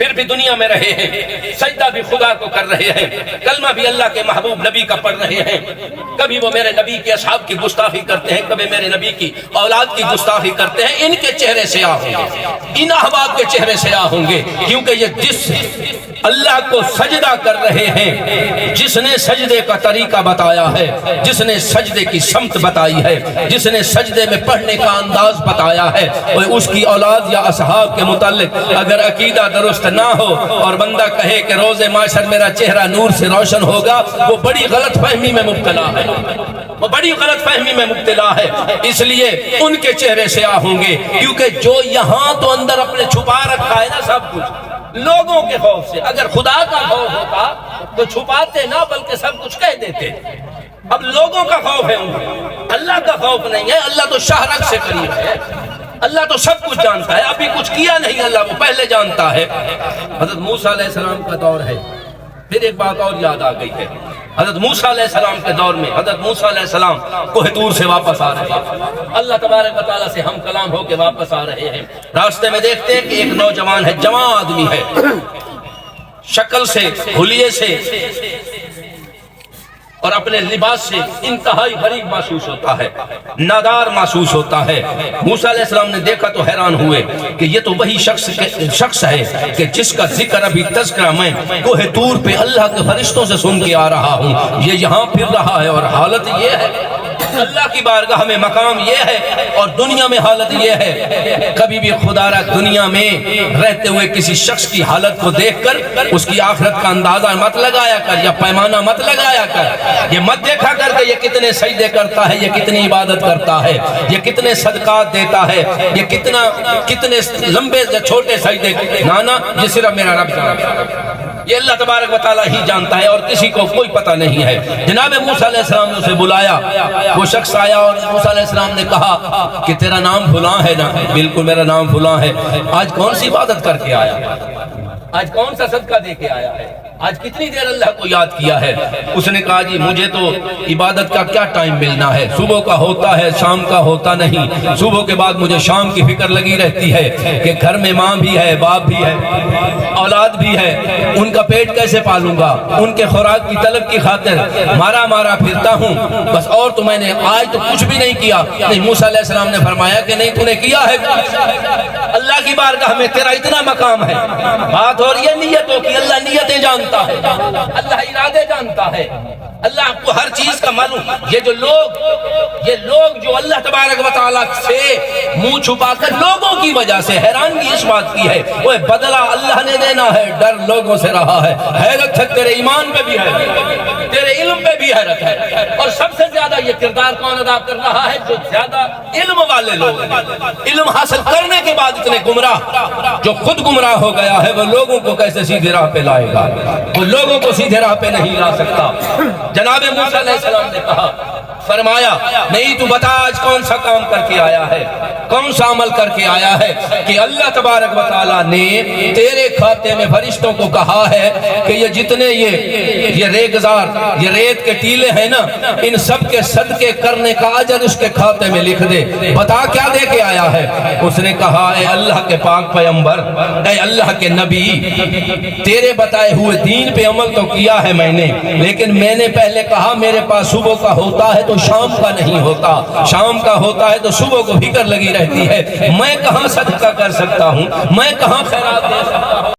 پھر بھی دنیا میں رہے ہیں، سجدہ بھی خدا کو کر رہے ہیں، کلمہ بھی اللہ کے محبوب نبی کا پڑھ رہے ہیں۔ کبھی وہ میرے نبی کے اصحاب کی گستاخی کرتے ہیں، کبھی میرے نبی کی اولاد کی گستاخی کرتے ہیں، ان کے چہرے سیاہ ہوں گے، ان احباب کے چہرے سیاہ ہوں گے، کیونکہ یہ جس اللہ کو سجدہ کر رہے ہیں، جس نے سجدے کا طریقہ بتایا ہے، جس نے سجدے کی سمت بتائی ہے، جس نے سجدے میں پڑھنے کا انداز بتایا ہے، اس کی اولاد یا اصحاب کے متعلق اگر عقیدہ درست نہ ہو اور بندہ کہے کہ روز معاشر میرا چہرہ نور سے روشن ہوگا، وہ بڑی غلط فہمی میں مبتلا ہے، وہ بڑی غلط فہمی میں مبتلا ہے۔ اس لیے ان کے چہرے سیاہ ہوں گے، کیونکہ جو یہاں تو اندر اپنے چھپا رکھا ہے نا سب کچھ، لوگوں کے خوف سے۔ اگر خدا کا خوف ہوتا تو چھپاتے نہ بلکہ سب کچھ کہہ دیتے۔ اب لوگوں کا خوف ہے ان کو، اللہ کا خوف نہیں ہے۔ اللہ تو شہرک سے قریب ہے، اللہ تو سب کچھ جانتا ہے، ابھی کچھ کیا نہیں اللہ وہ پہلے جانتا ہے۔ حضرت موسیٰ علیہ السلام کا دور ہے، پھر ایک بات اور یاد آ گئی ہے۔ حضرت موسیٰ علیہ السلام کے دور میں حضرت موسیٰ علیہ السلام کوہ طور سے واپس آ رہے ہیں، اللہ تبارک و تعالیٰ سے ہم کلام ہو کے واپس آ رہے ہیں۔ راستے میں دیکھتے ہیں کہ ایک نوجوان ہے، جوان آدمی ہے، شکل سے، حلیے سے اور اپنے لباس سے انتہائی غریب محسوس ہوتا ہے، نادار محسوس ہوتا ہے۔ موسیٰ علیہ السلام نے دیکھا تو حیران ہوئے کہ یہ تو وہی شخص ہے کہ جس کا ذکر ابھی تذکرہ میں کوہ طور پہ اللہ کے فرشتوں سے سن کے آ رہا ہوں، یہ یہاں پھر رہا ہے اور حالت یہ ہے، اللہ کی بارگاہ میں مقام یہ ہے اور دنیا میں حالت یہ ہے۔ کبھی بھی خدا را دنیا میں رہتے ہوئے کسی شخص کی حالت کو دیکھ کر اس کی آخرت کا اندازہ مت لگایا کر یا پیمانہ مت لگایا کر، یہ مت دیکھا کر کہ یہ کتنے سجدے کرتا ہے، یہ کتنی عبادت کرتا ہے، یہ کتنے صدقات دیتا ہے، یہ کتنے لمبے یا چھوٹے سجدے، نانا یہ صرف میرا رب جانتا ہے، یہ اللہ تبارک و تعالیٰ ہی جانتا ہے اور کسی کو کوئی پتہ نہیں ہے۔ جناب موسیٰ علیہ السلام نے اسے بلایا، وہ شخص آیا اور موسیٰ علیہ السلام نے کہا کہ تیرا نام فلاں ہے نا؟ بالکل میرا نام فلاں ہے۔ آج کون سی عبادت کر کے آیا ہے؟ آج کون سا صدقہ دے کے آیا ہے؟ آج کتنی دیر اللہ کو یاد کیا ہے؟ اس نے کہا جی مجھے تو عبادت کا کیا ٹائم ملنا ہے، صبح کا ہوتا ہے شام کا ہوتا نہیں، صبح کے بعد مجھے شام کی فکر لگی رہتی ہے کہ گھر میں ماں بھی ہے، باپ بھی ہے، اولاد بھی ہے، ان کا پیٹ کیسے پالوں گا، ان کے خوراک کی طلب کی خاطر مارا پھرتا ہوں بس، اور تو میں نے آج تو کچھ بھی نہیں کیا۔ نہیں، موسیٰ علیہ السلام نے فرمایا کہ نہیں تو نے کیا ہے، اللہ کی بارگاہ میں تیرا اتنا مقام ہے۔ بات اور یہ نیتوں کی، اللہ نیتیں جانتا ہے، اللہ ارادے جانتا ہے، اللہ کو ہر چیز کا معلوم۔ یہ لوگ جو اللہ تبارک و تعالیٰ سے منہ چھپا کر لوگوں کی وجہ سے حیرانگی اس بات کی ہے، وہ بدلہ اللہ نے دینا ہے، ڈر لوگوں سے رہا ہے۔ حیرت ہے تیرے ایمان پہ بھی ہے، تیرے علم پہ بھی حیرت ہے، اور سب سے زیادہ یہ کردار کون ادا کر رہا ہے؟ جو زیادہ علم والے لوگ ہیں، علم حاصل کرنے کے بعد اتنے گمراہ، جو خود گمراہ ہو گیا ہے وہ لوگوں کو کیسے سیدھے راہ پہ لائے گا؟ وہ لوگوں کو سیدھے راہ پہ نہیں لا سکتا۔ جناب موسیٰ علیہ السلام نے کہا، فرمایا نہیں تو بتا آج کون سا کام کر کے آیا ہے، کون سا عمل کر کے آیا ہے کہ اللہ تبارک و تعالیٰ نے تیرے کھاتے میں فرشتوں کو کہا ہے کہ یہ جتنے یہ ریگزار، یہ ریت کے ٹیلے ہیں نا، ان سب کے صدقے کرنے کا اجر اس کے کھاتے میں لکھ دے، بتا کیا دے کے آیا ہے؟ اس نے کہا اے اللہ کے پاک پیغمبر، اے اللہ کے نبی، تیرے بتائے ہوئے دین پہ عمل تو کیا ہے میں نے، لیکن میں نے پہلے کہا میرے پاس صبح کا ہوتا ہے تو شام کا نہیں ہوتا، شام کا ہوتا ہے تو صبح کو فکر لگی رہتی ہے، میں کہاں صدقہ کر سکتا ہوں، میں کہاں خیرات دے سکتا ہوں۔